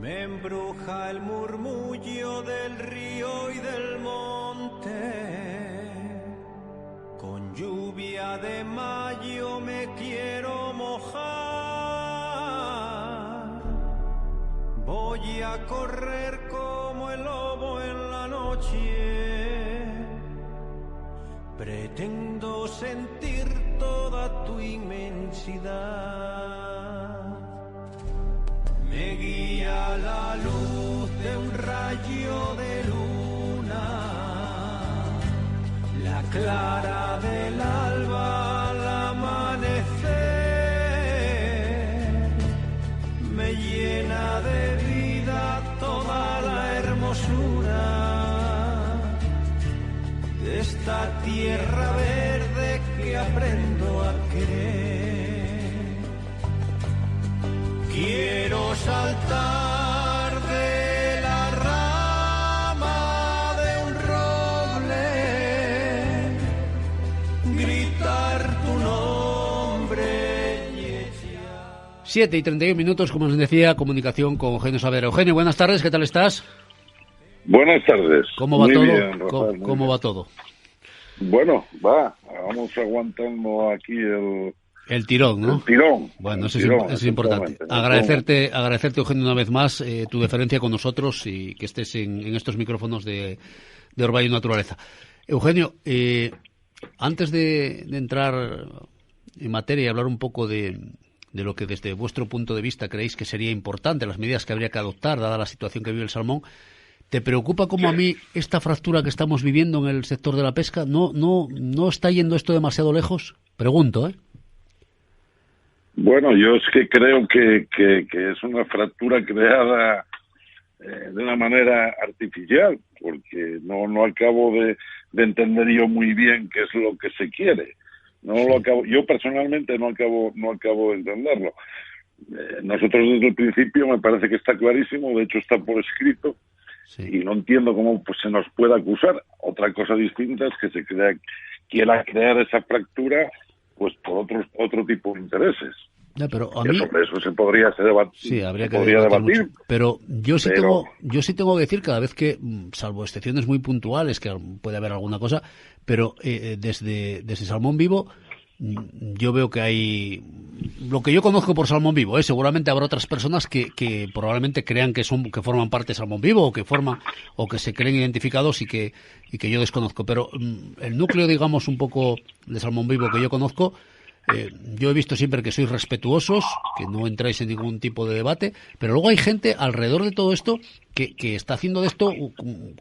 Me embruja el murmullo del río y del monte. Con lluvia de mayo me quiero mojar. Voy a correr como el lobo en la noche. Pretendo sentir toda tu inmensidad. Me guía la luz de un rayo de luna, la clara del alba al amanecer. Me llena de vida toda la hermosura de esta tierra verde que aprendo a querer. Quiero saltar de la rama de un roble, gritar tu nombre y echar... 7:31, como les decía, comunicación con Eugenio Saavedra. Eugenio, buenas tardes, ¿qué tal estás? Buenas tardes. ¿Cómo va muy todo? Bien, Rafael, ¿Cómo va todo? Bueno, vamos aguantando aquí el tirón, ¿no? El tirón. Bueno, eso tirón, es importante. Agradecerte, Eugenio, una vez más tu deferencia con nosotros y que estés en estos micrófonos de Orvallo Naturaleza. Eugenio, antes de entrar en materia y hablar un poco de lo que desde vuestro punto de vista creéis que sería importante, las medidas que habría que adoptar, dada la situación que vive el salmón, ¿te preocupa como a mí esta fractura que estamos viviendo en el sector de la pesca? ¿No está yendo esto demasiado lejos? Pregunto, ¿eh? Bueno, yo es que creo que es una fractura creada de una manera artificial, porque no acabo de entender yo muy bien qué es lo que se quiere. Yo personalmente no acabo de entenderlo. Nosotros desde el principio me parece que está clarísimo, de hecho está por escrito, sí. Y no entiendo cómo se nos puede acusar. Otra cosa distinta es que se quiera crear esa fractura pues por otro tipo de intereses. No, pero a mí... Sobre eso se podría debatir. Sí, habría que debatir mucho. Pero yo sí tengo que decir, cada vez que, salvo excepciones muy puntuales, que puede haber alguna cosa, pero desde Salmón Vivo, yo veo que hay lo que yo conozco por Salmón Vivo, seguramente habrá otras personas que probablemente crean que forman parte de Salmón Vivo o que se creen identificados y que yo desconozco, pero el núcleo, digamos, un poco de Salmón Vivo que yo conozco, yo he visto siempre que sois respetuosos, que no entráis en ningún tipo de debate, pero luego hay gente alrededor de todo esto que está haciendo de esto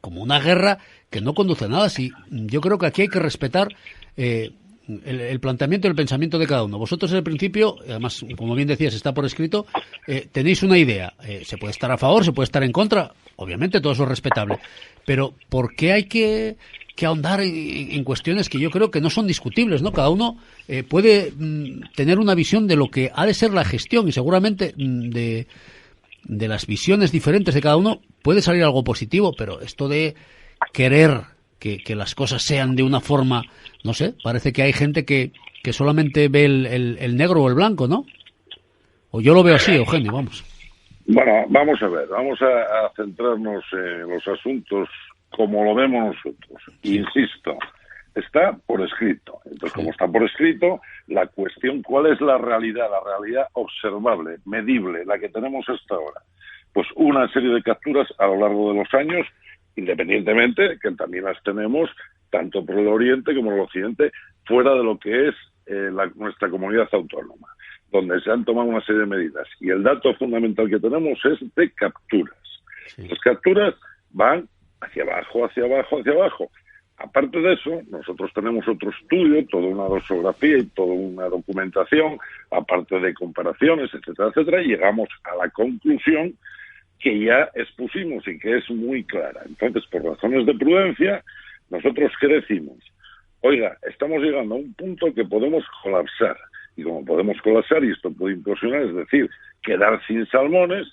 como una guerra que no conduce a nada. Sí, yo creo que aquí hay que respetar el planteamiento y el pensamiento de cada uno. Vosotros en el principio, además, como bien decías, está por escrito, tenéis una idea. Se puede estar a favor, se puede estar en contra, obviamente todo eso es respetable, pero ¿por qué hay que ahondar en cuestiones que yo creo que no son discutibles, ¿no? Cada uno puede tener una visión de lo que ha de ser la gestión y seguramente de las visiones diferentes de cada uno puede salir algo positivo, pero esto de querer que las cosas sean de una forma, no sé, parece que hay gente que solamente ve el negro o el blanco, ¿no? O yo lo veo así, Eugenio, vamos. Bueno, vamos a ver, vamos a centrarnos en los asuntos como lo vemos nosotros. Sí. Insisto, está por escrito. Entonces, sí. Como está por escrito, la cuestión, ¿cuál es la realidad? La realidad observable, medible, la que tenemos hasta ahora. Pues una serie de capturas a lo largo de los años, independientemente, que también las tenemos, tanto por el oriente como por el occidente, fuera de lo que es nuestra comunidad autónoma, donde se han tomado una serie de medidas. Y el dato fundamental que tenemos es de capturas. Sí. Las capturas van hacia abajo, hacia abajo, hacia abajo. Aparte de eso, nosotros tenemos otro estudio, toda una dosografía y toda una documentación, aparte de comparaciones, etcétera, etcétera, y llegamos a la conclusión que ya expusimos y que es muy clara. Entonces, por razones de prudencia, nosotros ¿qué decimos? Oiga, estamos llegando a un punto que podemos colapsar. Y como podemos colapsar, y esto puede implosionar, es decir, quedar sin salmones,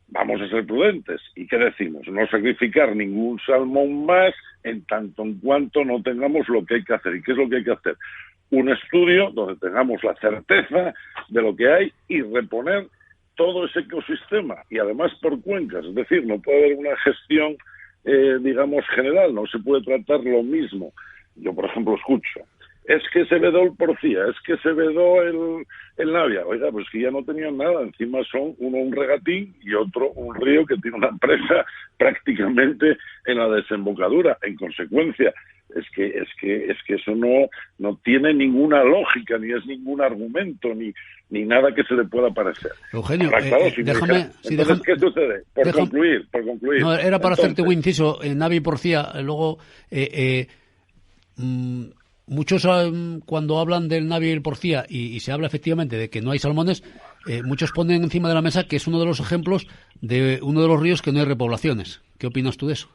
vamos a ser prudentes. ¿Y qué decimos? No sacrificar ningún salmón más en tanto en cuanto no tengamos lo que hay que hacer. ¿Y qué es lo que hay que hacer? Un estudio donde tengamos la certeza de lo que hay y reponer todo ese ecosistema y además por cuencas, es decir, no puede haber una gestión, digamos, general, no se puede tratar lo mismo. Yo, por ejemplo, escucho, es que se vedó el Porcía, es que se vedó el Navia. Oiga, pues que ya no tenían nada, encima son uno un regatín y otro un río que tiene una presa prácticamente en la desembocadura. En consecuencia, es que eso no tiene ninguna lógica, ni es ningún argumento, ni nada que se le pueda parecer. Eugenio, claro, déjame... ¿qué sucede? Por concluir. No, era para hacerte un inciso, Navia y Porcía, luego... muchos cuando hablan del Navia y el Porcía y se habla efectivamente de que no hay salmones, muchos ponen encima de la mesa que es uno de los ejemplos de uno de los ríos que no hay repoblaciones. ¿Qué opinas tú de eso?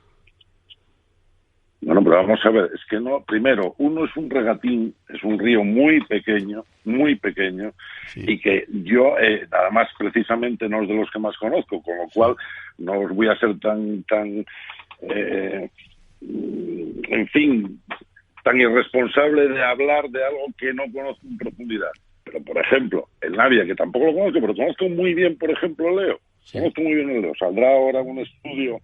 Bueno, pero vamos a ver, es que no, primero, uno es un regatín, es un río muy pequeño, sí. Y que yo, además, precisamente no es de los que más conozco, con lo cual no os voy a ser tan en fin, tan irresponsable de hablar de algo que no conozco en profundidad. Pero, por ejemplo, el Navia, que tampoco lo conozco, pero conozco muy bien, por ejemplo, Leo. Sí. Conozco muy bien el Leo. Saldrá ahora un estudio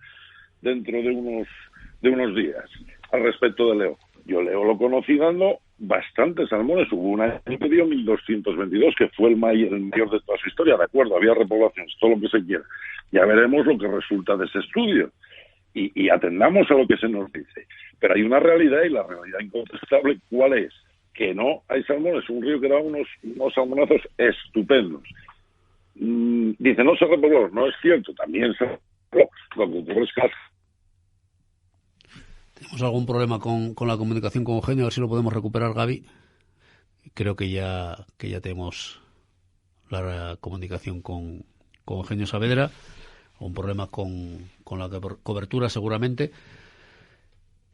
dentro de unos días al respecto de Leo. Yo Leo lo conocí dando bastantes salmones. Hubo un año que dio 1.222, que fue el mayor de toda su historia. De acuerdo, había repoblaciones, todo lo que se quiera. Ya veremos lo que resulta de ese estudio. Y atendamos a lo que se nos dice. Pero hay una realidad, y la realidad incontestable, ¿cuál es? Que no hay salmones. Un río que da unos salmonazos estupendos. Dice, no se repobló. No es cierto, también se repobló. Lo que ocurre es que... Tenemos algún problema con la comunicación con Eugenio, a ver si lo podemos recuperar, Gaby. Creo que ya tenemos la comunicación con Eugenio Saavedra. Un problema con la cobertura seguramente.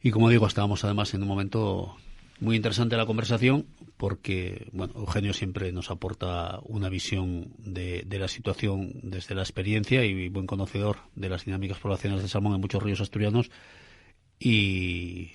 Y como digo, estábamos además en un momento muy interesante de la conversación porque, bueno, Eugenio siempre nos aporta una visión de la situación desde la experiencia y buen conocedor de las dinámicas poblacionales de salmón en muchos ríos asturianos y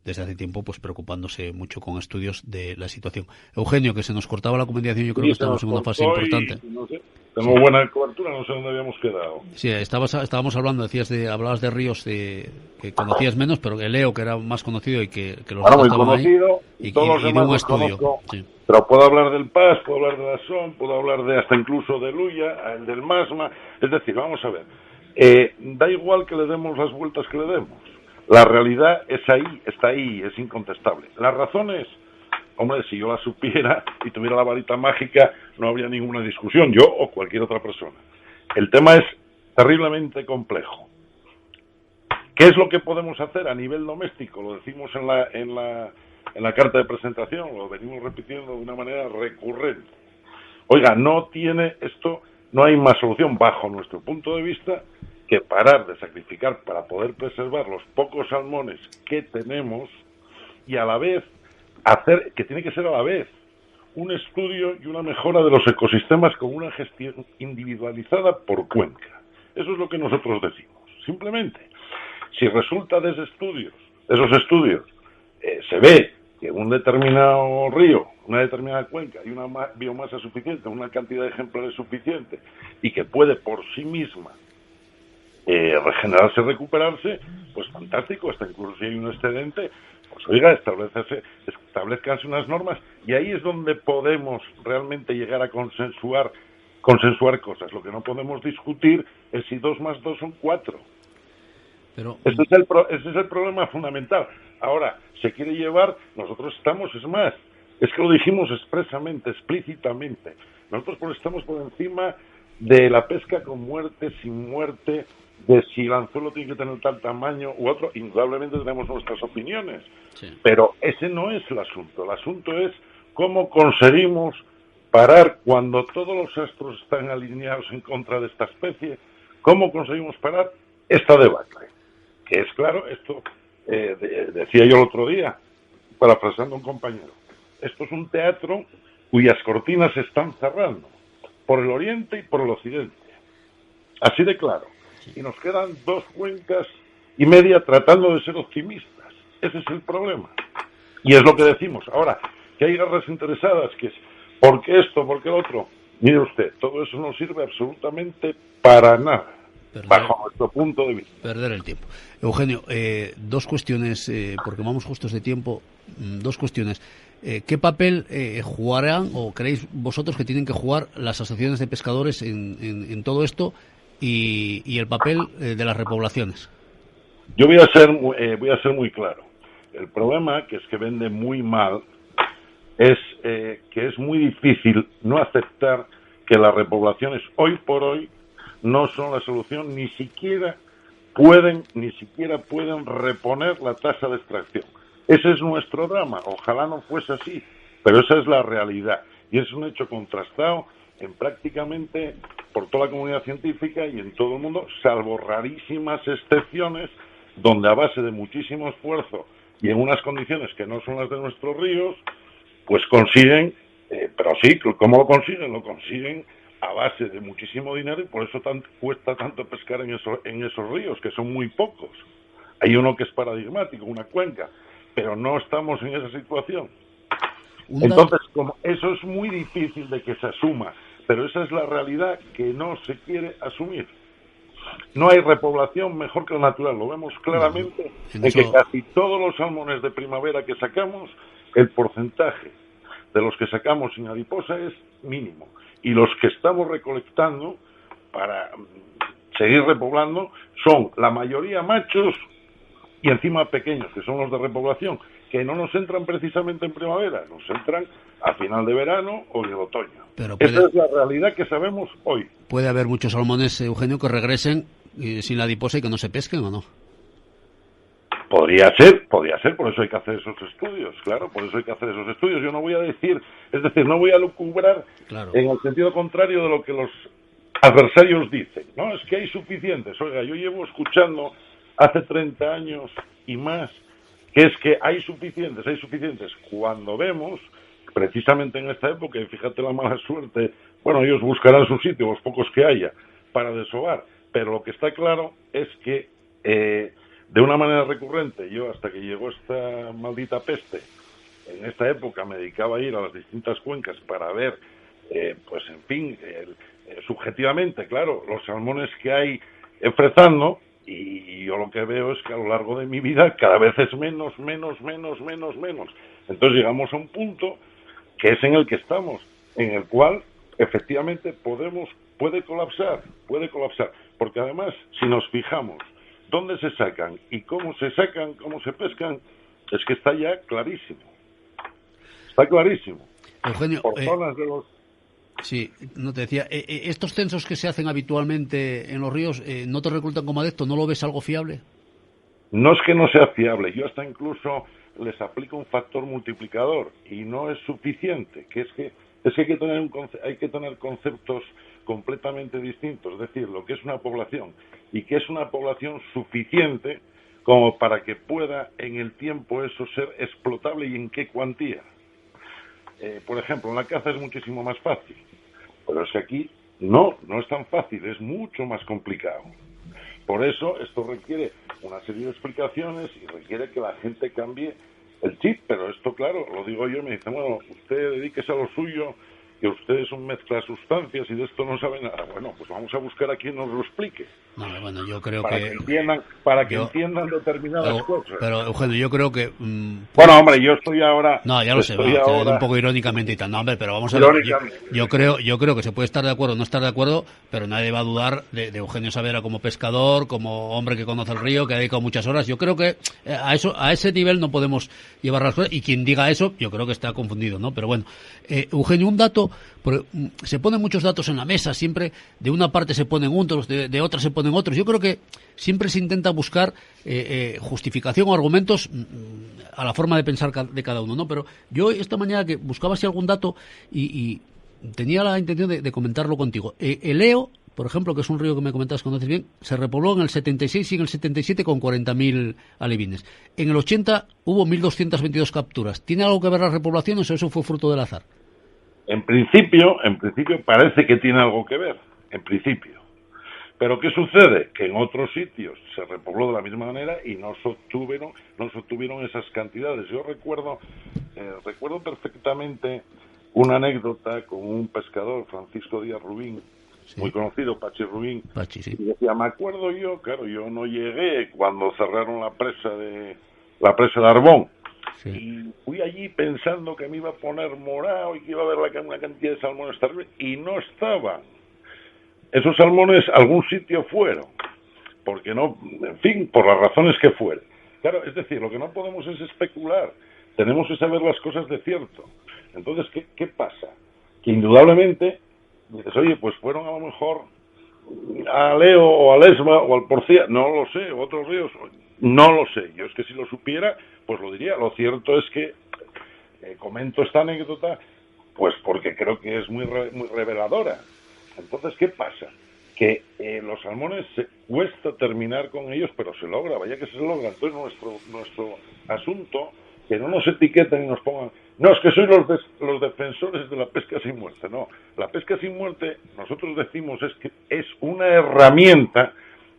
desde hace tiempo pues preocupándose mucho con estudios de la situación. Eugenio, que se nos cortaba la comunicación, yo creo que estamos en una fase importante. No sé. Tenemos buena cobertura, no sé dónde habíamos quedado. Sí, estábamos hablando, hablabas de ríos que conocías menos, pero que Leo, que era más conocido y que los demás estaban conocido, ahí, y todos los demás de un estudio. Sí. Pero puedo hablar del Paz, puedo hablar de la SON, puedo hablar de hasta incluso de Luya, el del Masma. Es decir, vamos a ver, da igual que le demos las vueltas que le demos. La realidad es ahí, está ahí, es incontestable. Las razones... Hombre, si yo la supiera y tuviera la varita mágica, no habría ninguna discusión, yo o cualquier otra persona. El tema es terriblemente complejo. ¿Qué es lo que podemos hacer a nivel doméstico? Lo decimos en la carta de presentación, lo venimos repitiendo de una manera recurrente. Oiga, no hay más solución bajo nuestro punto de vista que parar de sacrificar para poder preservar los pocos salmones que tenemos y a la vez hacer, que tiene que ser a la vez, un estudio y una mejora de los ecosistemas con una gestión individualizada por cuenca. Eso es lo que nosotros decimos. Simplemente, si resulta de esos estudios, se ve que un determinado río, una determinada cuenca, hay una biomasa suficiente, una cantidad de ejemplares suficiente, y que puede por sí misma regenerarse, recuperarse, pues fantástico, hasta incluso si hay un excedente, pues oiga, establezcanse unas normas, y ahí es donde podemos realmente llegar a consensuar cosas. Lo que no podemos discutir es si 2 más 2 son 4. Pero... Ese es el problema fundamental. Ahora, se quiere llevar, nosotros estamos, es más, es que lo dijimos explícitamente, nosotros estamos por encima de la pesca con muerte, sin muerte, de si el anzuelo tiene que tener tal tamaño u otro. Indudablemente tenemos nuestras opiniones, sí. Pero ese no es el asunto. El asunto es cómo conseguimos parar cuando todos los astros están alineados en contra de esta especie, cómo conseguimos parar esta debacle. Que es claro, esto decía yo el otro día, parafraseando a un compañero, esto es un teatro cuyas cortinas se están cerrando, por el oriente y por el occidente. Así de claro. Y nos quedan 2 cuencas y media tratando de ser optimistas. Ese es el problema. Y es lo que decimos. Ahora, que hay guerras interesadas, que es ¿por qué esto, por qué el otro? Mire usted, todo eso no sirve absolutamente para nada, bajo nuestro punto de vista. Perder el tiempo. Eugenio, dos cuestiones, porque vamos justos de tiempo, dos cuestiones. ¿Qué papel jugarán, o creéis vosotros que tienen que jugar las asociaciones de pescadores en todo esto, y el papel de las repoblaciones? Yo voy a ser muy claro. El problema, que es que vende muy mal, es que es muy difícil no aceptar que las repoblaciones hoy por hoy no son la solución, ni siquiera pueden reponer la tasa de extracción. Ese es nuestro drama. Ojalá no fuese así, pero esa es la realidad y es un hecho contrastado en prácticamente por toda la comunidad científica y en todo el mundo, salvo rarísimas excepciones donde a base de muchísimo esfuerzo y en unas condiciones que no son las de nuestros ríos, pues consiguen, pero sí, ¿cómo lo consiguen? Lo consiguen a base de muchísimo dinero y por eso cuesta tanto pescar en esos ríos, que son muy pocos. Hay uno que es paradigmático, una cuenca, pero no estamos en esa situación. Entonces, como eso es muy difícil de que se asuma, pero esa es la realidad que no se quiere asumir. No hay repoblación mejor que la natural, lo vemos claramente en que casi todos los salmones de primavera que sacamos, el porcentaje de los que sacamos sin adiposa es mínimo. Y los que estamos recolectando para seguir repoblando son la mayoría machos y encima pequeños, que son los de repoblación, que no nos entran precisamente en primavera, nos entran a final de verano o en el otoño. Esa es la realidad que sabemos hoy. ¿Puede haber muchos salmones, Eugenio, que regresen sin la adiposa y que no se pesquen o no? Podría ser, por eso hay que hacer esos estudios, claro, por eso hay que hacer esos estudios. Yo no voy a decir, es decir, no voy a lucubrar en el sentido contrario de lo que los adversarios dicen, ¿no? Es que hay suficientes. Oiga, yo llevo escuchando hace 30 años y más que es que hay suficientes, cuando vemos, precisamente en esta época, y fíjate la mala suerte, bueno, ellos buscarán su sitio, los pocos que haya, para desovar, pero lo que está claro es que de una manera recurrente, yo hasta que llegó esta maldita peste, en esta época me dedicaba a ir a las distintas cuencas para ver, pues en fin, subjetivamente, claro, los salmones que hay enfrezando, y yo lo que veo es que a lo largo de mi vida cada vez es menos. Entonces llegamos a un punto que es en el que estamos, en el cual efectivamente puede colapsar, porque además, si nos fijamos dónde se sacan y cómo se pescan, es que está ya clarísimo. Eugenio, por zonas de los... Sí, no te decía, estos censos que se hacen habitualmente en los ríos, ¿no te resultan como adepto? ¿No lo ves algo fiable? No es que no sea fiable, yo hasta incluso les aplico un factor multiplicador y no es suficiente, que hay que tener conceptos completamente distintos, es decir, lo que es una población y que es una población suficiente como para que pueda en el tiempo eso ser explotable y en qué cuantía. Por ejemplo, en la caza es muchísimo más fácil, pero es que aquí no es tan fácil, es mucho más complicado. Por eso esto requiere una serie de explicaciones y requiere que la gente cambie el chip, pero esto, claro, lo digo yo y me dicen, bueno, usted dedíquese a lo suyo, que usted es un mezcla de sustancias y de esto no sabe nada. Bueno, pues vamos a buscar a quien nos lo explique. No, bueno, yo creo que entiendan determinadas cosas. Pero, Eugenio, yo creo que... bueno, hombre, yo estoy ahora... No, ya lo sé, un poco irónicamente y tal. No, hombre, pero vamos a ver... Yo creo que se puede estar de acuerdo o no estar de acuerdo, pero nadie va a dudar de Eugenio Savera como pescador, como hombre que conoce el río, que ha dedicado muchas horas. Yo creo que a ese nivel no podemos llevar las cosas, y quien diga eso, yo creo que está confundido, ¿no? Pero bueno, Eugenio, un dato... Se ponen muchos datos en la mesa, siempre de una parte se ponen otros, de otra se ponen otros. Yo creo que siempre se intenta buscar justificación o argumentos a la forma de pensar de cada uno, ¿no? Pero yo esta mañana que buscaba así algún dato y tenía la intención de comentarlo contigo. El Eo, por ejemplo, que es un río que me comentabas que conoces bien, se repobló en el 76 y en el 77 con 40.000 alevines. En el 80 hubo 1.222 capturas. ¿Tiene algo que ver las repoblaciones o eso fue fruto del azar? En principio parece que tiene algo que ver, en principio. Pero ¿qué sucede? Que en otros sitios se repobló de la misma manera y no se obtuvieron esas cantidades. Yo recuerdo perfectamente una anécdota con un pescador, Francisco Díaz Rubín, sí, muy conocido, Pachi Rubín. Pachi, sí. Y decía, me acuerdo yo, claro, yo no llegué cuando cerraron la presa de Arbón. Sí. Y fui allí pensando que me iba a poner morado y que iba a haber una cantidad de salmones terrible, y no estaban. Esos salmones a algún sitio fueron, porque no, en fin, por las razones que fueran. Claro, es decir, lo que no podemos es especular, tenemos que saber las cosas de cierto. Entonces, ¿qué pasa? Que indudablemente, dices, oye, pues fueron a lo mejor a Leo o a Lesma o al Porcía, no lo sé, o otros ríos, no lo sé. Yo es que si lo supiera, pues lo diría. Lo cierto es que comento esta anécdota, pues porque creo que es muy reveladora. Entonces, ¿qué pasa? Que los salmones cuesta terminar con ellos, pero se logra, vaya que se logra. Entonces, nuestro asunto, que no nos etiqueten y nos pongan, no, es que sois los defensores de la pesca sin muerte. No, la pesca sin muerte, nosotros decimos, es que es una herramienta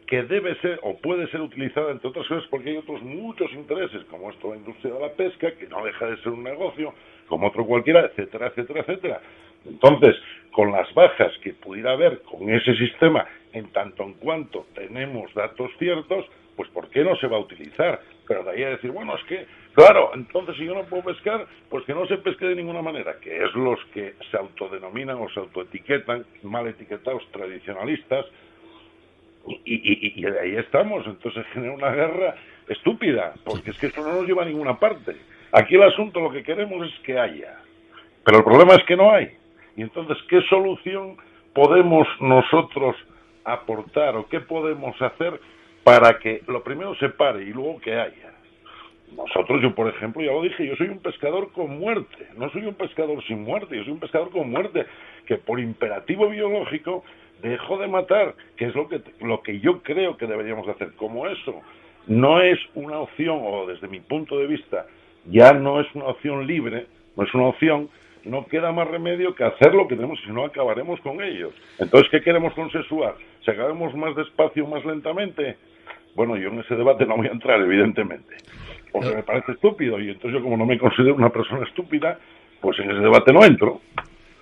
que debe ser o puede ser utilizada, entre otras cosas, porque hay otros muchos intereses, como esto la industria de la pesca, que no deja de ser un negocio, como otro cualquiera, etcétera, etcétera, etcétera. Entonces, con las bajas que pudiera haber con ese sistema, en tanto en cuanto tenemos datos ciertos, pues ¿por qué no se va a utilizar? Pero de ahí a decir, bueno, es que, claro, entonces si yo no puedo pescar, pues que no se pesque de ninguna manera, que es los que se autodenominan o se autoetiquetan, mal etiquetados, tradicionalistas, y de ahí estamos. Entonces genera una guerra estúpida, porque es que esto no nos lleva a ninguna parte. Aquí el asunto, lo que queremos es que haya, pero el problema es que no hay. Y entonces, ¿qué solución podemos nosotros aportar o qué podemos hacer para que lo primero se pare y luego que haya? Nosotros, yo por ejemplo, ya lo dije, yo soy un pescador con muerte, no soy un pescador sin muerte, yo soy un pescador con muerte, que por imperativo biológico dejo de matar, que es lo que yo creo que deberíamos hacer. Como eso no es una opción, o desde mi punto de vista, ya no es una opción libre, no es una opción, no queda más remedio que hacer lo que tenemos, si no acabaremos con ellos. Entonces, ¿qué queremos consensuar? ¿Si acabemos más despacio, más lentamente? Bueno, yo en ese debate no voy a entrar, evidentemente, porque me parece estúpido, y entonces yo, como no me considero una persona estúpida, pues en ese debate no entro.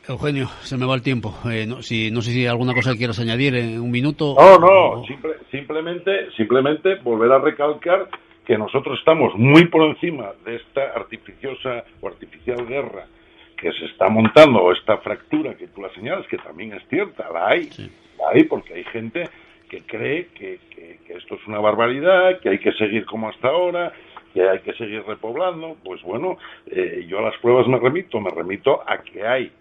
Eugenio, se me va el tiempo. No sé si alguna cosa que quieras añadir en un minuto. No. Simplemente volver a recalcar que nosotros estamos muy por encima de esta artificial guerra que se está montando, o esta fractura que tú la señalas, que también es cierta, la hay, porque hay gente que cree que esto es una barbaridad, que hay que seguir como hasta ahora, que hay que seguir repoblando. Pues bueno, yo a las pruebas me remito a que hay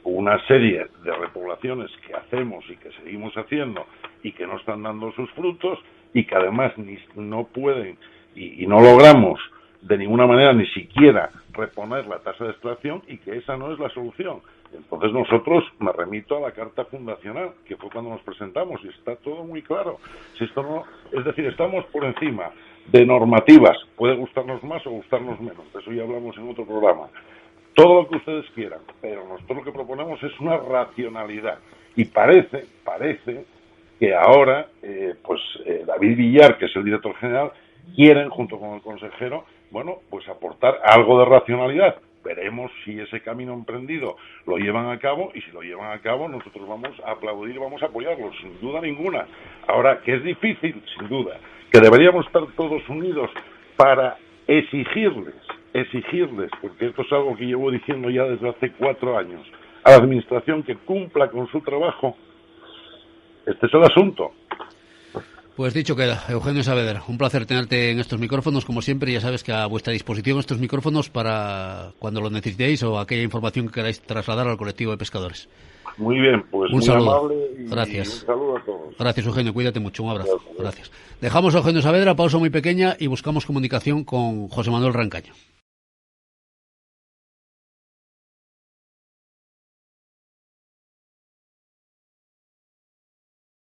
una serie de repoblaciones que hacemos y que seguimos haciendo y que no están dando sus frutos, y que además no pueden y no logramos de ninguna manera ni siquiera reponer la tasa de extracción, y que esa no es la solución. Entonces nosotros, me remito a la carta fundacional, que fue cuando nos presentamos, y está todo muy claro. Si esto no, es decir, estamos por encima de normativas, puede gustarnos más o gustarnos menos, de eso ya hablamos en otro programa, todo lo que ustedes quieran, pero nosotros lo que proponemos es una racionalidad, y parece que ahora David Villar, que es el director general, quieren, junto con el consejero, pues aportar algo de racionalidad. Veremos si ese camino emprendido lo llevan a cabo, y si lo llevan a cabo, nosotros vamos a aplaudir y vamos a apoyarlos, sin duda ninguna. Ahora, que es difícil, sin duda, que deberíamos estar todos unidos para exigirles, porque esto es algo que llevo diciendo ya desde hace 4 años, a la Administración, que cumpla con su trabajo. Este es el asunto. Pues dicho queda, Eugenio Saavedra, un placer tenerte en estos micrófonos, como siempre. Ya sabes que a vuestra disposición estos micrófonos para cuando lo necesitéis o aquella información que queráis trasladar al colectivo de pescadores. Muy bien, pues un muy saludo. Amable Gracias. Un saludo a todos. Gracias, Eugenio, cuídate mucho, un abrazo. Gracias. Dejamos a Eugenio Saavedra, pausa muy pequeña, y buscamos comunicación con José Manuel Rancaño.